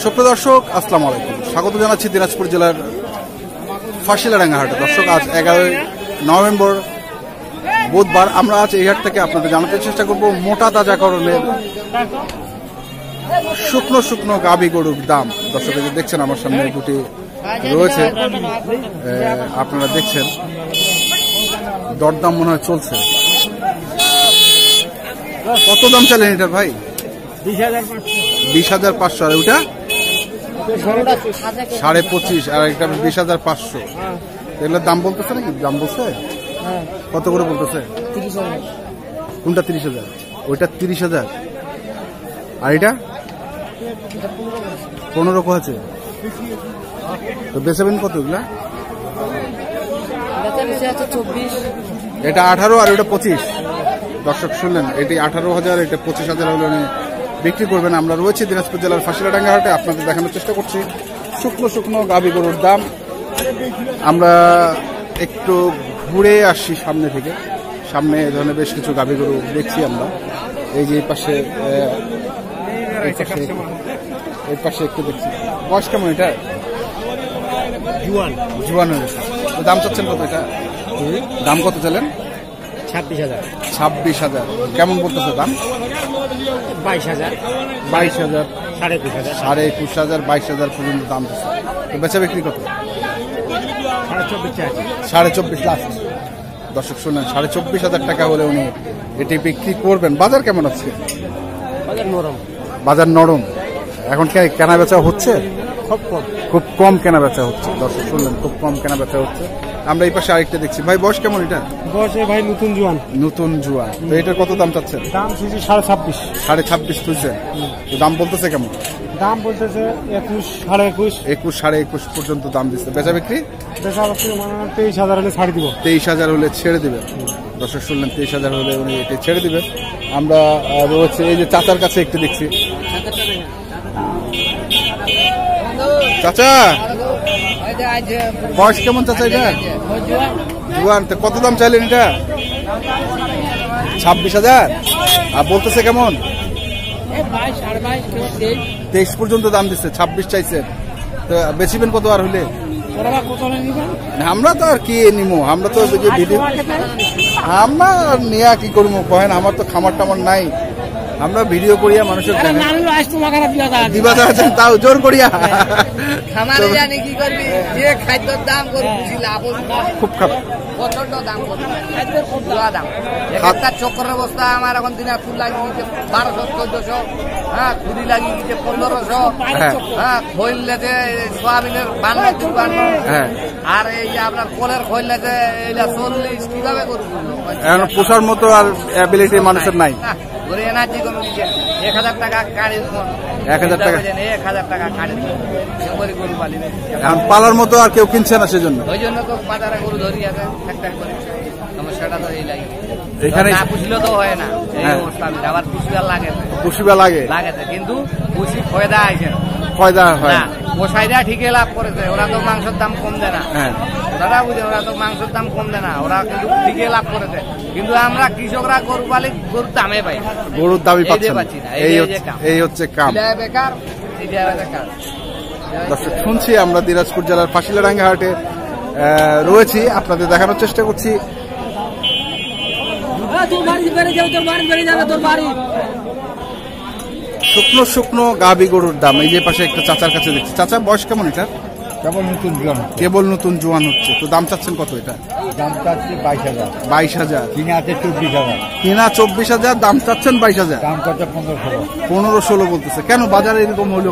সুপ্রিয় দর্শক, আসসালামু আলাইকুম। স্বাগত জানাচ্ছি দিনাজপুর জেলার ফাঁসিলাডাঙ্গা হাটে। দর্শক, আজ 11 নভেম্বর বুধবার। আমরা আজ এই হাট থেকে আপনাদের জানাতে চেষ্টা করব মোটা তাজাকরণের শুকনো শুকনো গাভী গরুর দাম। দর্শক, দেখছেন আমার সামনে দুটি রয়েছে, আপনারা দেখছেন দরদাম মনে হয় চলছে। কত দাম চাইলেন এটার ভাই? 20,500। আর ওটা 25,500 আর একটা 20,500। এগুলোর দাম বলতেছে নাকি? দাম বলছে কত করে বলতেছে? 30,000। কোনটা 30,000? ওইটা 30,000। আর এটা 15 আছে। তো বেচবেন কত এগুলা? এটা 18 আর ওটা 25। দর্শক শুনলেন, এটি 18,000, এটা 25,000 হলে বিক্রি করবেন। আমরা রয়েছি দিনাজপুর জেলার ফাঁসিলাডাঙ্গা হাটে, আপনাদের দেখানোর চেষ্টা করছি শুকনো শুকনো গাভী গরুর দাম। আমরা একটু ঘুরে আসছি সামনে থেকে। সামনে এই ধরনের বেশ কিছু গাভী গরু দেখছি আমরা। এই যে এই পাশে একটু দেখছি। বয়স কেমন এটা? জুয়ান হয়ে গেছে। দাম চাচ্ছেন কত এটা? দাম কত চাইলেন? 26,000। 26,000 কেমন বলতেছে দাম? 22,000। 22,000, 21,500, 21,000, 22,000 পর্যন্ত দাম দিচ্ছে। তো বেচা বিক্রি কত? 24,500 লাস্ট। দর্শক শুনলেন, 24,000 টাকা হলে উনি এটি বিক্রি করবেন। বাজার কেমন আছে? বাজার নরম। এখন কেনা বেচা হচ্ছে? খুব কম কেনা বেচা হচ্ছে। দর্শক শুনলেন, খুব কম কেনা বেচা হচ্ছে। আমরা এই পাশে আরেকটা দেখছি। ভাই বয়স কেমন এটা? বয়সে ভাই নতুন জোয়ান। তো এটার কত দাম চাচ্ছেন? দাম 26,500। 26,500 তুলছেন। দাম বলতেছে কেমন? দাম বলতেছে 21, 21.5, 21 পর্যন্ত দাম দিচ্ছে। বেচা বিক্রি? বেচা বিক্রি 23,000 হলে ছাড় দিব। 23,000 হলে ছেড়ে দিবেন। দর্শক শুনলেন, 23,000 হলে উনি এটা ছেড়ে দিবেন। আমরা রয়েছে এই যে চাচার কাছে একটু দেখছি। চাচা বয়স কেমন চাচা এটা? জুয়ান। তো কত দাম চাইলেন এটা? 26,000। আর বলতেছে কেমন? 23 পর্যন্ত দাম দিচ্ছে। 26 চাইছেন। তো বেচিবেন কত আর হইলে? আমরা তো আর কি নিমো, আমরা তো ভিডিও আমরা নিয়ে কি করবো কহেন? আমার তো খামার টামার নাই, আমরা ভিডিও করিয়া মানুষের দিবা যাচ্ছেন, তাও জোর করিয়া খুব খারাপ চক্করের অবস্থা। আমার এখন দিনাজপুর লাগিয়ে গেছে 1200-1400, হ্যাঁ খুদি লাগিয়ে গেছে 1500, হ্যাঁ খৈল লেছে সোয়াবিনের 52-52, আর এই যে আপনার কলের খৈল লেছে এইটা 40। কিভাবে করবো? এখন পোষার মতো আর অ্যাবিলিটি মানুষের নাই। এনার্জি কমে গেছে। 1,000 টাকা কাড়ি, 1,000 টাকা 1,000 টাকা কাড়ি গরু পালি। এখন পালার মতো আর কেউ কিনছে না, সেজন্য ওই জন্য তো বাজারে গরু ধরি আছে একটা করে। সমস্যাটা তো এই লাগে, এখানে না পুষলে তো হয় না। এই অবস্থা আবার পুষিবার লাগে কিন্তু পুষি ফয়দা আছে, ফয়দা হয় না। পোষাইরা ঠিকই লাভ করেছে। ওরা তো মাংসের দাম কম দেয় না। দাদা বুঝে, ওরা তো মাংসের দাম কম দেয় না, ওরা কিন্তু ঠিকই লাভ করেছে। কিন্তু আমরা কৃষকরা গরু পালি, গরুর দামে পাই, গরুর দামই পাচ্ছি না। এই হচ্ছে কাম। বেকার। দর্শক শুনছি, আমরা দিনাজপুর জেলার ফাঁসিলাডাঙ্গা হাটে রয়েছি, আপনাদের দেখানোর চেষ্টা করছি শুকনো শুকনো গাভী গরুর দাম। এই যে পাশে একটা চাচার কাছে দেখছি। চাচা বয়স কেমন এটা? কেবল নতুন জোয়ান হচ্ছে। তো দাম চাচ্ছেন কত এটা? দাম চাচ্ছি 22,000। 22,000। কিনে আছে 24,000। কিনা 24,000, দাম চাচ্ছেন 22,000। দাম করছে 15-16। 15-16 বলতেছে। কেন বাজারে এরকম হইল?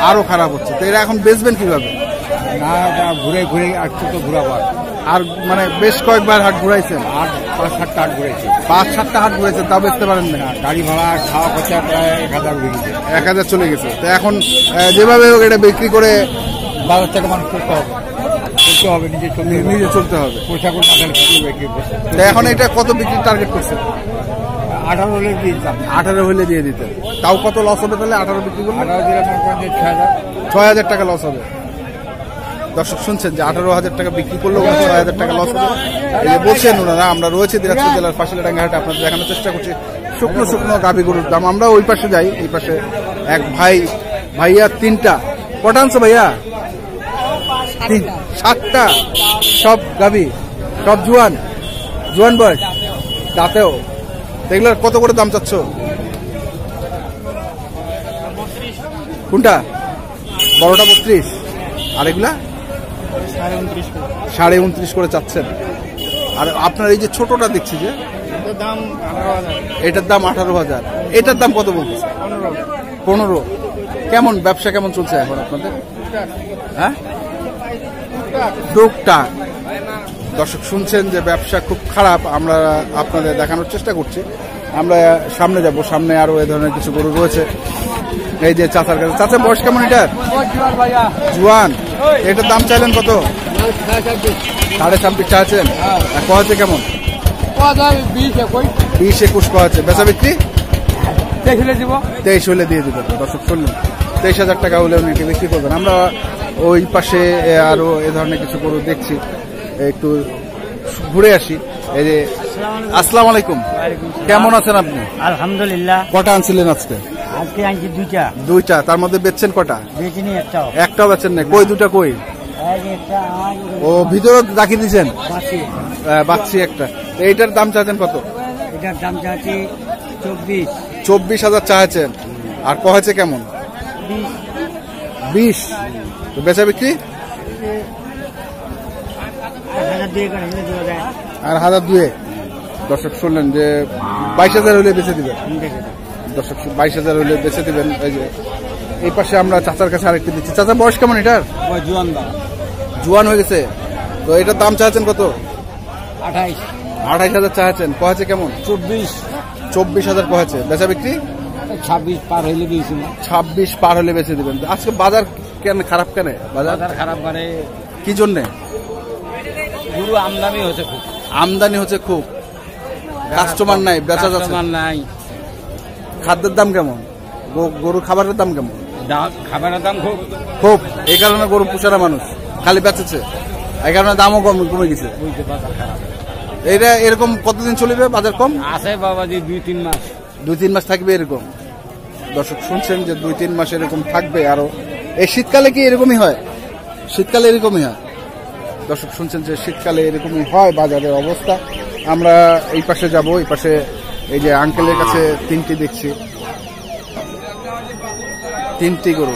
আরো খারাপ হচ্ছে। তো এরা এখন বেচবেন কিভাবে? না, ঘুরে ঘুরে একটু তো ঘুরাবার। আর মানে বেশ কয়েকবার হাট ঘুরাইছেন? 5-7টা হাট ঘুরেছি। 5-7টা হাট ঘুরেছেন, তাও বেচতে পারেন না? গাড়ি ভাড়া খাওয়া খরচা প্রায় 1,000 উঠে গেছে। 1,000 চলে গেছে। তো এখন যেভাবে হোক এটা বিক্রি করে বাজার থেকে মানুষ করতে হবে, নিজে চলতে হবে। পয়সা করে বিক্রি করতে। তো এখন এটা কত বিক্রি টার্গেট করছে? 18 হলে দিয়ে দিতাম। 18 হলে দিয়ে দিতেন। তাও কত লস হবে তাহলে 18 বিক্রি করলে? 18 দিলে মনে করেন 6,000 টাকা লস হবে। দর্শক শুনছেন যে 18,000 টাকা বিক্রি করলেও 6,000 টাকা লস হবে। এই যে বলছেন ওনারা। আমরা রয়েছে দিনাজপুর জেলার ফাঁসিলাডাঙ্গা হাটে, আপনাদের দেখানোর চেষ্টা করছি শুকনো শুকনো গাভী গরুর দাম। আমরা ওই পাশে যাই, এই পাশে এক ভাই ভাইয়া 3টা। কটা আনছো ভাইয়া? 7টা। সব গাভী, সব জুয়ান বয়স, দাঁতেও। এগুলোর কত করে দাম চাচ্ছ? কোনটা? বড়টা 32, আর এগুলা 29.5 করে চাচ্ছেন। আর আপনার এই যে ছোটটা দেখছি যে এটার দাম 18,000, এটার দাম কত বলতেছে? 15। কেমন ব্যবসা কেমন চলছে এখন আপনাদের? হ্যাঁ, টুকটাক। দর্শক শুনছেন যে ব্যবসা খুব খারাপ। আমরা আপনাদের দেখানোর চেষ্টা করছি। আমরা সামনে যাব, সামনে আরো এ ধরনের কিছু গরু রয়েছে। এই যে চাচার কাছে। চাচা বয়স কেমন এটার? জুয়ান। এটার দাম চাইলেন কত? 26.5 চাইছেন। কয়েছে কেমন? 20-21 কয়েছে। বেচা বিক্রি 23 হলে দিয়ে দিবেন। দর্শক শুনলেন, 23,000 টাকা হলে উনি বিক্রি করবেন। আমরা ওই পাশে আরো এ ধরনের কিছু গরু দেখছি, একটু ঘুরে আসি। এই যে আসসালামু আলাইকুম, কেমন আছেন আপনি? আলহামদুলিল্লাহ। কটা আনছিলেন আজকে? আজকে আনছি 2টা। 2টা। তার মধ্যে বেচছেন কটা? বেচিনি একটাও। একটাও বেচেন না? কই 2টা কই? একটা ও ভিতরে রাখিয়ে দিয়েছেন? বাচ্চি একটা। এইটার দাম চাচ্ছেন কত? এটার দাম চাচ্ছি 24,000 চাচ্ছেন। আর কহেছে কেমন? 20। তো বেচা বিক্রি আর 1,200। দর্শক শুনলেন যে 22,000 হলে বেচে দিবেন। দর্শক 22,000 হলে বেচে দিবেন। এই যে এই পাশে আমরা চাচার কাছে আরেকটি দিচ্ছি। চাচার বয়স কেমন এটার? জুয়ান হয়ে গেছে। তো এটার দাম চাচ্ছেন কত? 28,000 চাচ্ছেন। কহেছে কেমন? 24,000 কহেছে। বেচা বিক্রি 26 পার হইলে দিয়েছি। 26 পার হলে বেচে দিবেন। আজকে বাজার কেন খারাপ? কেন বাজার খারাপ? মানে কি জন্যে? গরু আমদানি হচ্ছে খুব। আমদানি হচ্ছে খুব, কাস্টমার নাই, বেচা যাচ্ছে নাই। খাদ্যের দাম কেমন? গরুর খাবারের দাম কেমন? খাবারের দাম খুব খুব। এই কারণে গরু পুষারা মানুষ খালি বেচেছে, এই কারণে দামও কমে গেছে। এইটা এরকম কতদিন চলবে? বাজার কম আছে বাবাজি, 2-3 মাস। 2-3 মাস থাকবে এরকম। দর্শক শুনছেন যে 2-3 মাস এরকম থাকবে। আরো এই শীতকালে কি এরকমই হয়? শীতকালে এরকমই হয়। দর্শক শুনছেন যে শীতকালে এরকমই হয় বাজারের অবস্থা। আমরা এই পাশে যাব। এই পাশে এই যে আঙ্কেলের কাছে 3টি দেখছি, 3টি গরু।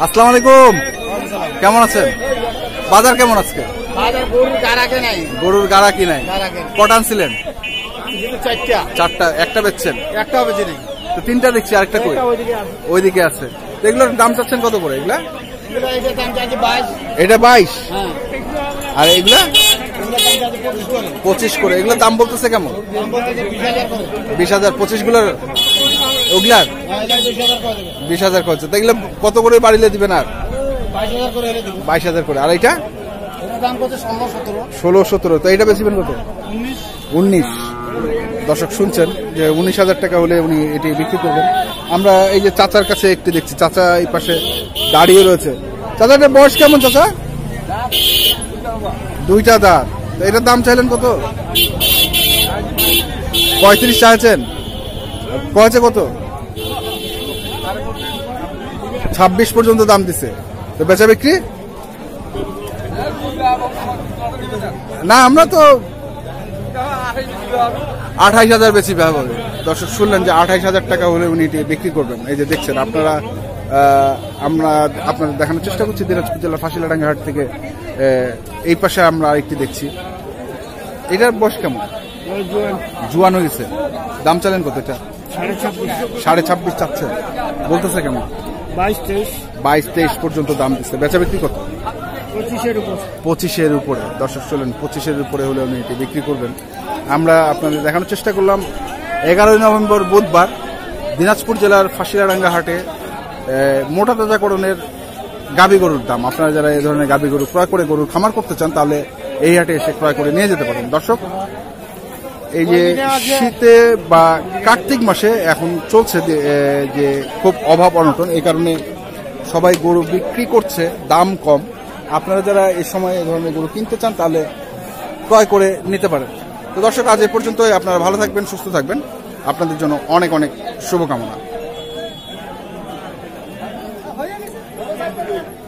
আসসালামু আলাইকুম, কেমন আছেন? বাজার কেমন আজকে? গরুর গাড়া কি নাই? কটা আনছিলেন? 4টা। একটা বেচছেন? একটাও বেচে নেই। তো 3টা দেখছি, আরেকটা কই? ওইদিকে আছে। এগুলোর দাম চাচ্ছেন কত করে? এগুলা এটা 22। আর এগুলা 25 করে। এগুলোর দাম বলতেছে কেমন? 20,000। 25 গুলোর ওগুলার 20,000 করছে। তো এগুলো কত করে বাড়িলে দিবেন? আর 22,000 করে। আর এইটা 16-17। তো এইটা বেশিবেন কত? 19। দর্শক শুনছেন যে 19,000 টাকা হলে উনি এটি বিক্রি করবেন। আমরা এই যে চাচার কাছে একটি দেখছি। চাচা এই পাশে দাঁড়িয়ে রয়েছে। চাচাটার বয়স কেমন চাচা? 2টা দাঁত। এটার দাম চাইলেন কত? 35 চাইছেন। কয়েছে কত? 26 পর্যন্ত দাম দিছে। তো বেচা বিক্রি না, আমরা তো 28,000 বেশি ব্যবহার। দর্শক শুনলেন যে 28,000 টাকা হলে উনি বিক্রি করবেন। এই যে দেখছেন আপনারা, আমরা আপনাদের দেখানোর চেষ্টা করছি দিনাজপুর জেলার ফাঁসিলাডাঙ্গা হাট থেকে। এই পাশে আমরা আরেকটি দেখছি। এটার বয়স কেমন? জুয়ান হয়ে গেছে। দাম চালেন কত? এটা 26.5 চাচ্ছেন। বলতেছে কেমন? 22-23 পর্যন্ত দাম দিচ্ছে। বেচা বিক্রি কত? 25-এর উপরে। দর্শক চলেন 25-এর উপরে হলে উনি এটি বিক্রি করবেন। আমরা আপনাদের দেখানোর চেষ্টা করলাম 11 নভেম্বর বুধবার দিনাজপুর জেলার ফাঁসিলাডাঙ্গা হাটে মোটা তাজাকরণের গাভী গরুর দাম। আপনারা যারা এই ধরনের গাভী গরু ক্রয় করে গরুর খামার করতে চান তাহলে এই হাটে এসে ক্রয় করে নিয়ে যেতে পারেন। দর্শক, এই যে শীতে বা কার্তিক মাসে এখন চলছে যে খুব অভাব অনটন, এই কারণে সবাই গরু বিক্রি করছে, দাম কম। আপনারা যারা এই সময় এই ধরনের গরু কিনতে চান তাহলে ক্রয় করে নিতে পারেন। তো দর্শক, আজ এ পর্যন্তই। আপনারা ভালো থাকবেন, সুস্থ থাকবেন। আপনাদের জন্য অনেক অনেক শুভকামনা। টাকা